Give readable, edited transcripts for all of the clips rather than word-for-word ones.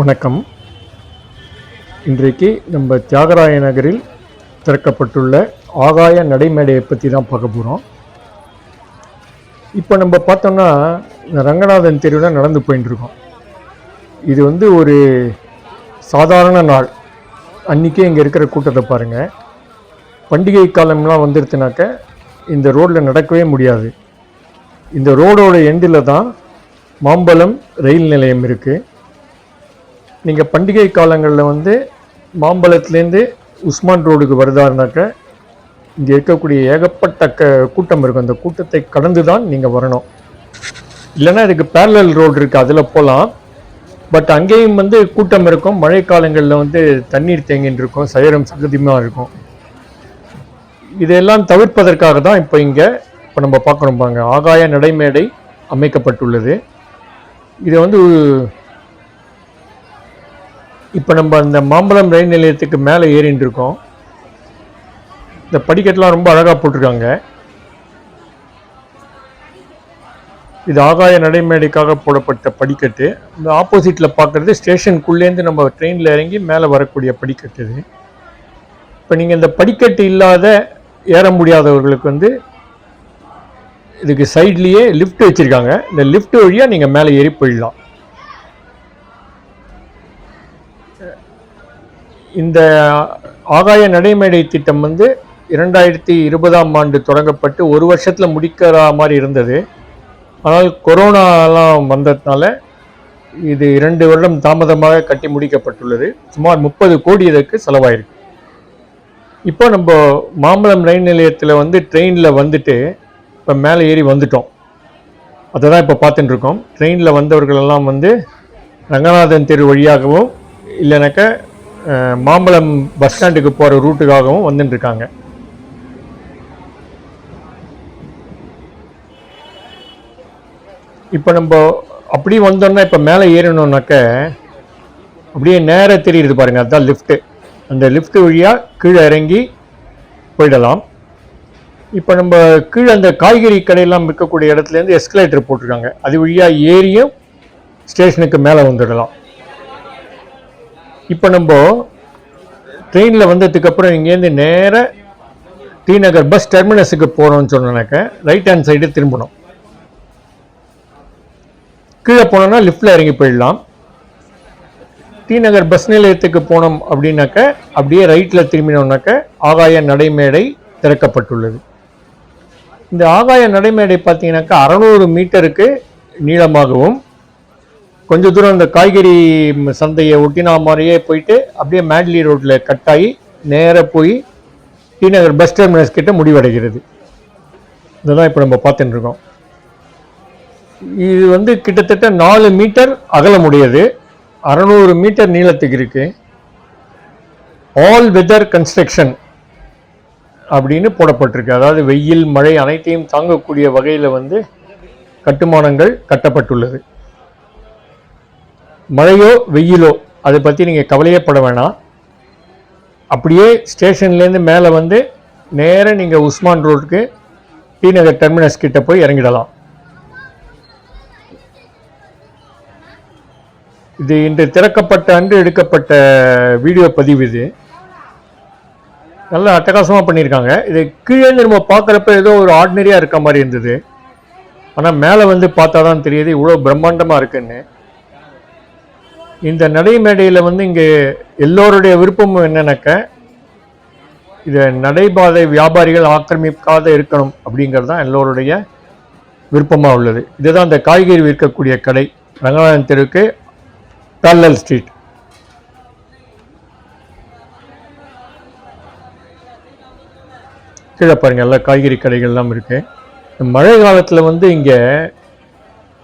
வணக்கம். இன்றைக்கு நம்ம தியாகராய நகரில் திறக்கப்பட்டுள்ள ஆகாய நடைமேடையை பற்றி தான் பார்க்க போகிறோம். இப்போ நம்ம பார்த்தோம்னா ரங்கநாதன் தெருவில் நடந்து போயிட்டு இருக்கோம். இது ஒரு சாதாரண நாள். அன்றைக்கே இங்கே இருக்கிற கூட்டத்தை பாருங்கள். பண்டிகை காலம்லாம் வந்துடுச்சுனாக்க இந்த ரோட்டில் நடக்கவே முடியாது. இந்த ரோடோட எண்டில் தான் மாம்பலம் ரயில் நிலையம் இருக்குது. நீங்கள் பண்டிகை காலங்களில் மாம்பலத்துலேருந்து உஸ்மான் ரோடுக்கு வருதாருனாக்க இங்கே இருக்கக்கூடிய ஏகப்பட்ட கூட்டம் இருக்கும். அந்த கூட்டத்தை கடந்து தான் நீங்கள் வரணும். இல்லைன்னா இதுக்கு பேரலல் ரோடு இருக்குது, அதில் போகலாம். பட் அங்கேயும் கூட்டம் இருக்கும். மழை காலங்களில் தண்ணீர் தேங்கின்னு இருக்கும், சயரம் சகதியமாக இருக்கும். இதெல்லாம் தவிர்ப்பதற்காக தான் இப்போ நம்ம பார்க்கணும் பாங்க, ஆகாய நடைமேடை அமைக்கப்பட்டுள்ளது. இது இப்போ நம்ம அந்த மாம்பலம் ரயில் நிலையத்துக்கு மேலே ஏறின்னு இருக்கோம். இந்த படிக்கட்டெலாம் ரொம்ப அழகாக போட்டிருக்காங்க. இது ஆகாய நடைமேடைக்காக போடப்பட்ட படிக்கட்டு. இந்த ஆப்போசிட்டில் பார்க்குறது ஸ்டேஷனுக்குள்ளேருந்து நம்ம ட்ரெயினில் இறங்கி மேலே வரக்கூடிய படிக்கட்டு. இது இப்போ நீங்கள் இந்த படிக்கட்டு இல்லாத ஏற முடியாதவர்களுக்கு இதுக்கு சைட்லேயே லிஃப்ட் வச்சுருக்காங்க. இந்த லிஃப்ட் வழியாக நீங்கள் மேலே ஏறி போயிடலாம். இந்த ஆகாய நடைமேடை திட்டம் 2020ஆம் ஆண்டு தொடங்கப்பட்டு ஒரு வருஷத்தில் முடிக்கிற மாதிரி இருந்தது. ஆனால் கொரோனாலாம் வந்ததுனால இது 2 வருடம் தாமதமாக கட்டி முடிக்கப்பட்டுள்ளது. சுமார் 30 கோடி இதற்கு செலவாயிருக்கு. இப்போ நம்ம மாம்பலம் ரயில் நிலையத்தில் ட்ரெயினில் இப்போ மேலே ஏறி வந்துட்டோம். அதை தான் இப்போ பார்த்துட்டு இருக்கோம். ட்ரெயினில் வந்தவர்கள் எல்லாம் ரங்கநாதன் தெரு வழியாகவும் இல்லைனாக்க மாம்பலம் பஸ் ஸ்டாண்டுக்கு போகிற ரூட்டுக்காகவும் வந்துட்டுருக்காங்க. இப்போ நம்ம அப்படி வந்தோம்னா இப்போ மேலே ஏறணுன்னாக்க அப்படியே நேராக தெரியுது பாருங்கள், அதுதான் லிஃப்ட்டு. அந்த லிஃப்ட் வழியாக கீழே இறங்கி போயிடலாம். இப்போ நம்ம கீழே அந்த காய்கறி கடையெல்லாம் விற்கக்கூடிய இடத்துலேருந்து எஸ்கலேட்டர் போட்டிருக்காங்க. அது வழியாக ஏறியும் ஸ்டேஷனுக்கு மேலே வந்துடலாம். இப்போ நம்ம ட்ரெயினில் வந்ததுக்கப்புறம் இங்கேருந்து நேராக டி நகர் பஸ் டெர்மினஸுக்கு போகிறோம்னு சொன்னாக்க ரைட் ஹேண்ட் சைடு திரும்பணும். கீழே போனோம்னா லிஃப்டில் இறங்கி போயிடலாம். டி நகர் பஸ் நிலையத்துக்கு போனோம் அப்படின்னாக்க அப்படியே ரைட்டில் திரும்பினோம்னாக்க ஆகாய நடைமேடை திறக்கப்பட்டுள்ளது. இந்த ஆகாய நடைமேடை பார்த்தீங்கன்னாக்கா 600 மீட்டருக்கு நீளமாகவும் கொஞ்ச தூரம் இந்த காய்கறி சந்தையை ஒட்டினா மாதிரியே போயிட்டு அப்படியே மேட்லி ரோட்டில் கட்டாகி நேராக போய் டி நகர் பஸ் டெர்மினஸ் கிட்ட முடிவடைகிறது. இதுதான் இப்போ நம்ம பார்த்துட்டு இருக்கோம். இது கிட்டத்தட்ட 4 மீட்டர் அகலமுடையது, 600 மீட்டர் நீளத்துக்கு இருக்கு. ஆல் வெதர் கன்ஸ்ட்ரக்ஷன் அப்படின்னு போடப்பட்டிருக்கு. அதாவது வெயில் மழை அனைத்தையும் தாங்கக்கூடிய வகையில் கட்டுமானங்கள் கட்டப்பட்டுள்ளது. மழையோ வெயிலோ அதை பற்றி நீங்கள் கவலையே பட வேணாம். அப்படியே ஸ்டேஷன்லேருந்து மேலே நேராக நீங்கள் உஸ்மான் ரோடுக்கு டி நகர் டெர்மினஸ் கிட்ட போய் இறங்கிடலாம். இது இன்று திறக்கப்பட்ட அன்று எடுக்கப்பட்ட வீடியோ பதிவு. இது நல்லா அட்டகாசமாக பண்ணியிருக்காங்க. இது கீழே நம்ம பார்க்குறப்ப ஏதோ ஒரு ஆர்டினரியாக இருக்க மாதிரி இருந்தது. ஆனால் மேலே பார்த்தா தான் தெரியுது இவ்வளோ பிரம்மாண்டமாக இருக்குன்னு. இந்த நடைமேடையில் இங்கே எல்லோருடைய விருப்பமும் என்னன்னாக்க இதை நடைபாதை வியாபாரிகள் ஆக்கிரமிக்காத இருக்கணும் அப்படிங்கிறது தான் எல்லோருடைய விருப்பமாக உள்ளது. இதுதான் இந்த காய்கறி விற்கக்கூடிய கடை, ரங்கநாதன் தெருவுக்கு பேரலல் ஸ்ட்ரீட். கீழே பாருங்கள், எல்லா காய்கறி கடைகள்லாம் இருக்குது. மழை காலத்தில் இங்கே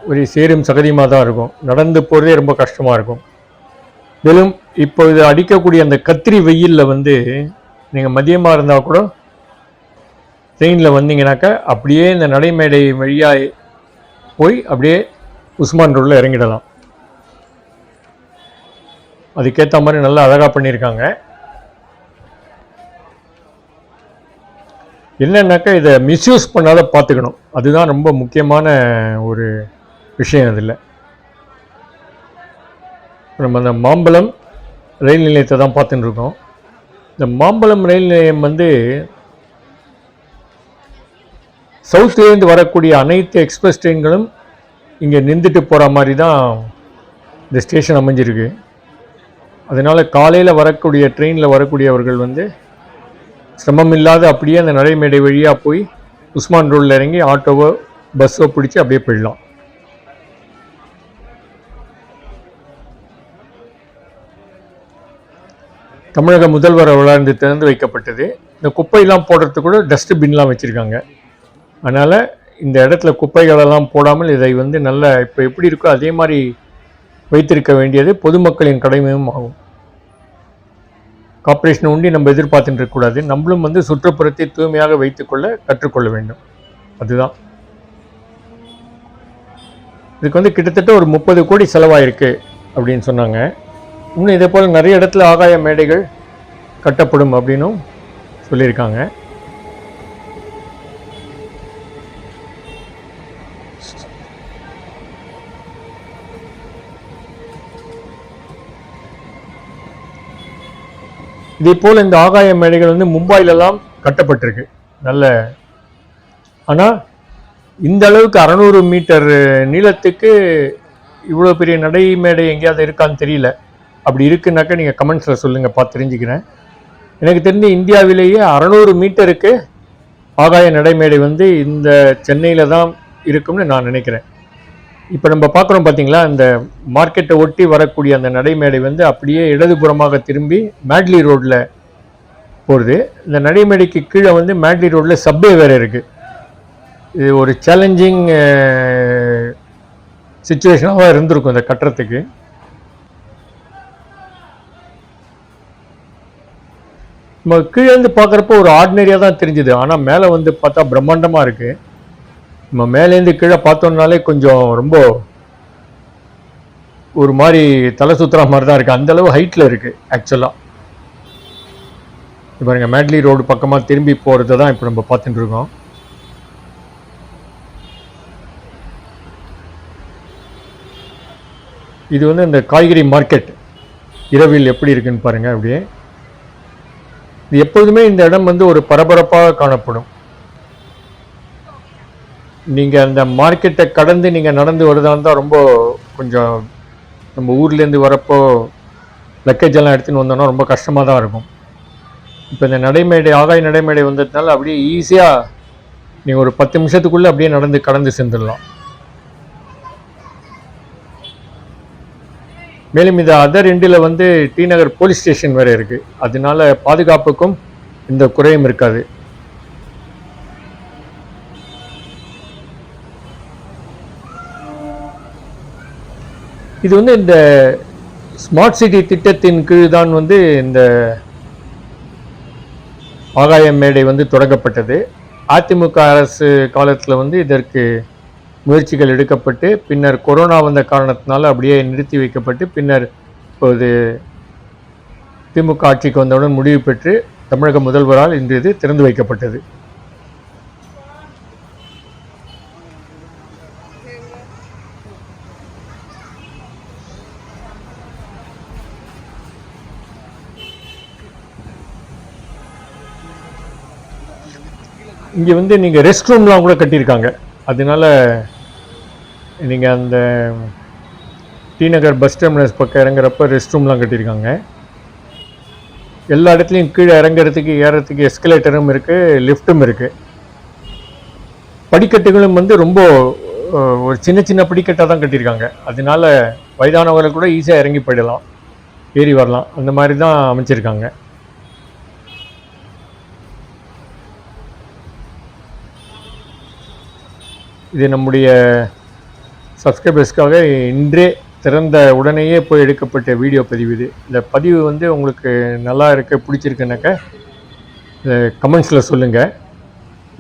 ஒரு சேரும் சகதியமாக தான் இருக்கும். நடந்து போகிறதே ரொம்ப கஷ்டமாக இருக்கும். மேலும் இப்போ இது அடிக்கக்கூடிய அந்த கத்திரி வெயிலில் நீங்கள் மதியமாக இருந்தால் கூட ட்ரெயினில் வந்தீங்கன்னாக்கா அப்படியே இந்த நடைமேடை வழியாக போய் அப்படியே உஸ்மான் ரோடில் இறங்கிடலாம். அதுக்கேற்ற மாதிரி நல்லா அழகாக பண்ணியிருக்காங்க. என்னன்னாக்கா இதை மிஸ்யூஸ் பண்ணாத பார்த்துக்கணும். அதுதான் ரொம்ப முக்கியமான ஒரு விஷயம். அதில் நம்ம அந்த மாம்பழம் ரயில் நிலையத்தை தான் பார்த்துட்டு இருக்கோம். இந்த மாம்பழம் ரயில் நிலையம் வந்து சவுத்துலேருந்து வரக்கூடிய அனைத்து எக்ஸ்பிரஸ் ட்ரெயின்களும் இங்கே நின்றுட்டு போகிற மாதிரி தான் இந்த ஸ்டேஷன் அமைஞ்சிருக்கு. அதனால் காலையில் வரக்கூடிய ட்ரெயினில் வரக்கூடியவர்கள் வந்து சிரமம் இல்லாத அப்படியே அந்த நடைமேடை வழியாக போய் உஸ்மான் ரோடில் இறங்கி ஆட்டோவோ பஸ்ஸோ பிடிச்சி அப்படியே போயிடலாம். தமிழக முதல்வர் அவர்களால் திறந்து வைக்கப்பட்டது. இந்த குப்பையெல்லாம் போடுறதுக்கு கூட டஸ்ட்பின்லாம் வச்சுருக்காங்க. அதனால் இந்த இடத்துல குப்பைகளெல்லாம் போடாமல் இதை வந்து நல்ல இப்போ எப்படி இருக்கோ அதே மாதிரி வைத்திருக்க வேண்டியது பொதுமக்களின் கடமையும் ஆகும். கார்ப்பரேஷன் ஒண்டி நம்ம எதிர்பார்த்துட்டு இருக்கக்கூடாது. நம்மளும் வந்து சுற்றுப்புறத்தை தூய்மையாக வைத்துக்கொள்ள கற்றுக்கொள்ள வேண்டும். அதுதான் இதுக்கு வந்து கிட்டத்தட்ட ஒரு 30 கோடி செலவாயிருக்கு அப்படின்னு சொன்னாங்க. இன்னும் இதே போல் நிறைய இடத்துல ஆகாய மேடைகள் கட்டப்படும் அப்படின்னும் சொல்லியிருக்காங்க. இதே போல் இந்த ஆகாய மேடைகள் வந்து மும்பையிலெல்லாம் கட்டப்பட்டிருக்கு நல்ல. ஆனால் இந்த அளவுக்கு 600 மீட்டர் நீளத்துக்கு இவ்வளோ பெரிய நடை மேடை எங்கேயாவது இருக்கான்னு தெரியல. அப்படி இருக்குன்னாக்கா நீங்கள் கமெண்ட்ஸில் சொல்லுங்கள், பார்த்து தெரிஞ்சுக்கிறேன். எனக்கு தெரிஞ்சு இந்தியாவிலேயே 600 மீட்டருக்கு ஆகாய நடைமேடை வந்து இந்த சென்னையில் தான் இருக்கும்னு நான் நினைக்கிறேன். இப்போ நம்ம பார்க்குறோம் பார்த்தீங்களா, இந்த மார்க்கெட்டை ஒட்டி வரக்கூடிய அந்த நடைமேடை வந்து அப்படியே இடதுபுறமாக திரும்பி மேட்லி ரோட்டில் போகிறது. இந்த நடைமேடைக்கு கீழே வந்து மேட்லி ரோட்டில் சப்வே வேறு இருக்குது. இது ஒரு சேலஞ்சிங் சுச்சுவேஷனாக இருந்திருக்கும் இந்த கட்டுறதுக்கு. நம்ம கீழேருந்து பார்க்குறப்போ ஒரு ஆர்டினரியாக தான் தெரிஞ்சுது. ஆனால் மேலே வந்து பார்த்தா பிரம்மாண்டமாக இருக்குது. நம்ம மேலேருந்து கீழே பார்த்தோம்னாலே கொஞ்சம் ரொம்ப ஒரு மாதிரி தலை சுற்றுற மாதிரி தான் இருக்குது. அந்தளவு ஹைட்டில் இருக்குது ஆக்சுவலாக. இப்போ பாருங்கள், மேட்லி ரோடு பக்கமாக திரும்பி போகிறது தான் இப்போ நம்ம பார்த்துட்டு இருக்கோம். இது வந்து இந்த காய்கறி மார்க்கெட் இரவில் எப்படி இருக்குன்னு பாருங்கள். அப்படியே இது எப்போதுமே இந்த இடம் வந்து ஒரு பரபரப்பாக காணப்படும். நீங்கள் அந்த மார்க்கெட்டை கடந்து நீங்கள் நடந்து வருதா இருந்தால் ரொம்ப கொஞ்சம் நம்ம ஊர்லேருந்து வரப்போ லக்கேஜ் எல்லாம் எடுத்துன்னு வந்தோன்னா ரொம்ப கஷ்டமாக தான் இருக்கும். இப்போ இந்த நடைமேடை ஆகாய நடைமேடை வந்ததுனால அப்படியே ஈஸியாக நீங்கள் ஒரு 10 நிமிஷத்துக்குள்ளே அப்படியே நடந்து கடந்து சென்றுடலாம். மேலும் இந்த அதர் எண்டில் வந்து டி நகர் போலீஸ் ஸ்டேஷன் வேறு இருக்குது. அதனால பாதுகாப்புக்கும் இந்த குறையும் இருக்காது. இது வந்து இந்த ஸ்மார்ட் சிட்டி திட்டத்தின் கீழ் தான் வந்து இந்த ஆகாய மேடை வந்து தொடங்கப்பட்டது. அதிமுக அரசு காலத்தில் வந்து இதற்கு முயற்சிகள் எடுக்கப்பட்டு பின்னர் கொரோனா வந்த காரணத்தினால அப்படியே நிறுத்தி வைக்கப்பட்டு பின்னர் இப்போது திமுக ஆட்சிக்கு வந்தவுடன் முடிவு பெற்று தமிழக முதல்வரால் இன்று இது திறந்து வைக்கப்பட்டது. இங்கே வந்து நீங்கள் ரெஸ்ட் ரூம்லாம் கூட கட்டியிருக்காங்க. அதனால நீங்கள் அந்த டி நகர் பஸ் டெர்மினஸ் பக்கம் இறங்குறப்ப ரெஸ்ட் ரூம்லாம் கட்டியிருக்காங்க. எல்லா இடத்துலையும் கீழே இறங்குறதுக்கு ஏறத்துக்கு எஸ்கலேட்டரும் இருக்குது, லிஃப்ட்டும் இருக்குது. படிக்கட்டுகளும் வந்து ரொம்ப ஒரு சின்ன சின்ன படிக்கட்டாக தான் கட்டியிருக்காங்க. அதனால வயதானவர்கள் கூட ஈஸியாக இறங்கி போயிடலாம், ஏறி வரலாம். அந்த மாதிரி தான் அமைச்சிருக்காங்க. இது நம்முடைய சப்ஸ்கிரைபர்ஸ்க்காக இன்றே திறந்த உடனேயே போய் எடுக்கப்பட்ட வீடியோ பதிவு இது. இந்த பதிவு வந்து உங்களுக்கு நல்லா இருக்க பிடிச்சிருக்குனாக்க கமெண்ட்ஸில் சொல்லுங்கள்.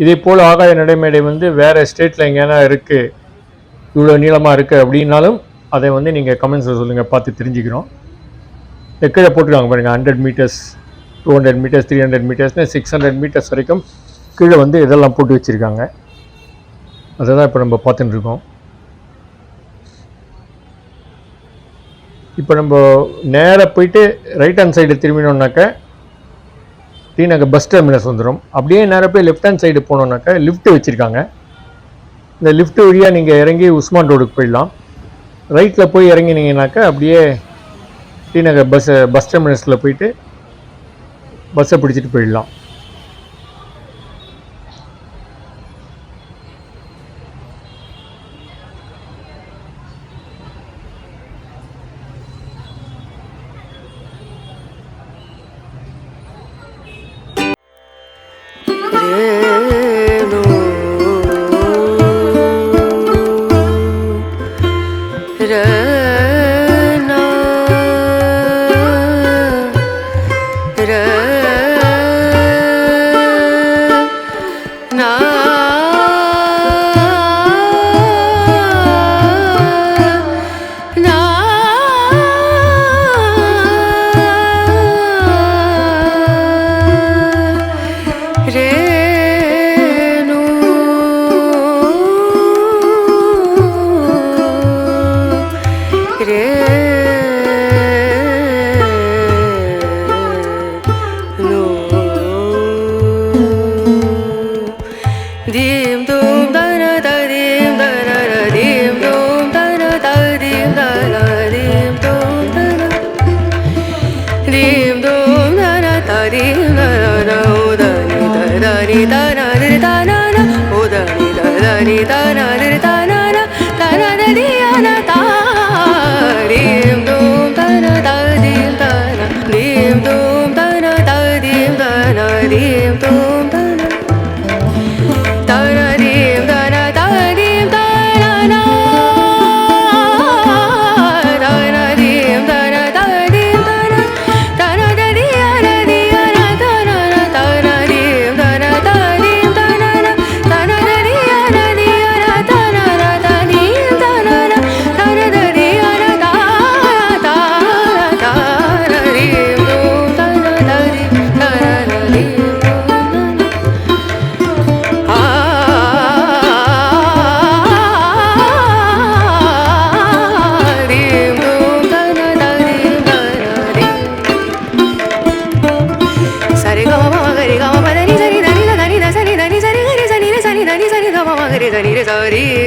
இதே போல் ஆகாய நடைமேடை வந்து வேறு ஸ்டேட்டில் எங்கேனா இருக்குது, இவ்வளோ நீளமாக இருக்குது அப்படின்னாலும் அதை வந்து நீங்கள் கமெண்ட்ஸில் சொல்லுங்கள், பார்த்து தெரிஞ்சுக்கிறோம். கீழே போட்டுருக்காங்க பாருங்கள், 100 மீட்டர்ஸ், 200 மீட்டர்ஸ், 300 மீட்டர்ஸ்னு 600 மீட்டர்ஸ் வரைக்கும் கீழே வந்து இதெல்லாம் போட்டு வச்சுருக்காங்க. அதை தான் இப்போ நம்ம பார்த்துட்டு இருக்கோம். இப்போ நம்ம நேராக போயிட்டு ரைட் ஹேண்ட் சைடு திரும்பினோம்னாக்க டி நகர் பஸ் டெர்மினஸ் வந்துடும். அப்படியே நேராக போய் லெஃப்ட் ஹேண்ட் சைடு போனோம்னாக்கா லிஃப்ட் வச்சுருக்காங்க. இந்த லிஃப்ட் வழியாக நீங்கள் இறங்கி உஸ்மான் ரோடுக்கு போயிடலாம். ரைட்டில் போய் இறங்கினீங்கனாக்கா அப்படியே டி நகர் பஸ் டெர்மினஸில் போயிட்டு பஸ்ஸை பிடிச்சிட்டு போயிடலாம்.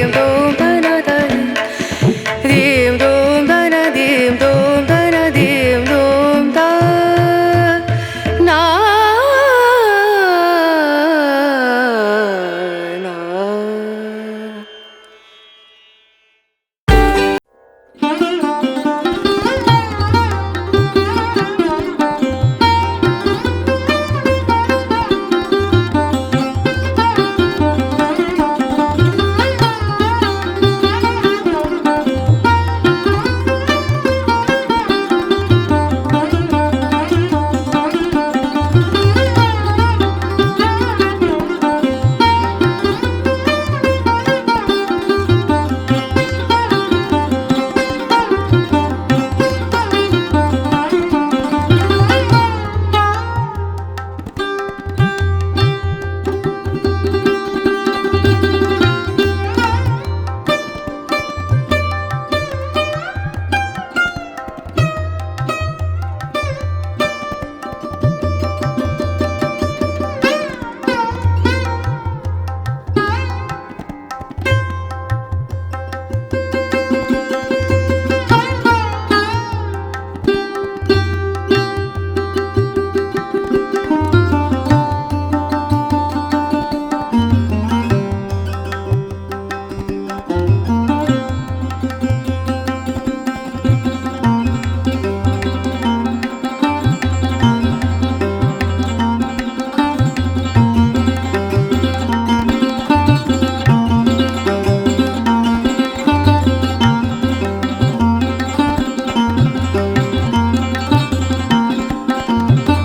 Dum